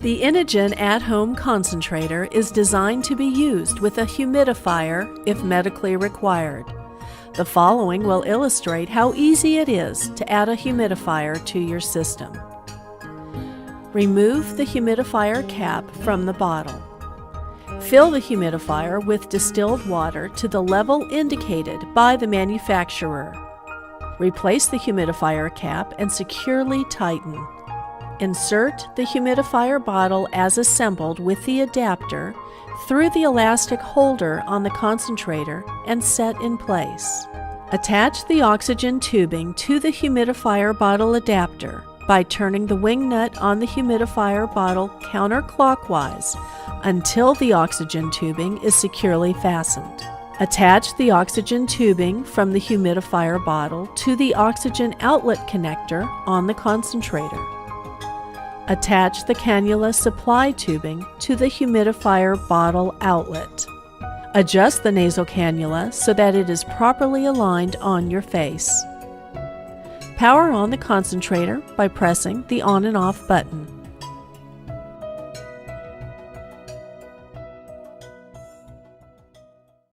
The Inogen At Home concentrator is designed to be used with a humidifier if medically required. The following will illustrate how easy it is to add a humidifier to your system. Remove the humidifier cap from the bottle. Fill the humidifier with distilled water to the level indicated by the manufacturer. Replace the humidifier cap and securely tighten. Insert the humidifier bottle as assembled with the adapter through the elastic holder on the concentrator and set in place. Attach the oxygen tubing to the humidifier bottle adapter by turning the wingnut on the humidifier bottle counterclockwise until the oxygen tubing is securely fastened. Attach the oxygen tubing from the humidifier bottle to the oxygen outlet connector on the concentrator. Attach the cannula supply tubing to the humidifier bottle outlet. Adjust the nasal cannula so that it is properly aligned on your face. Power on the concentrator by pressing the on and off button.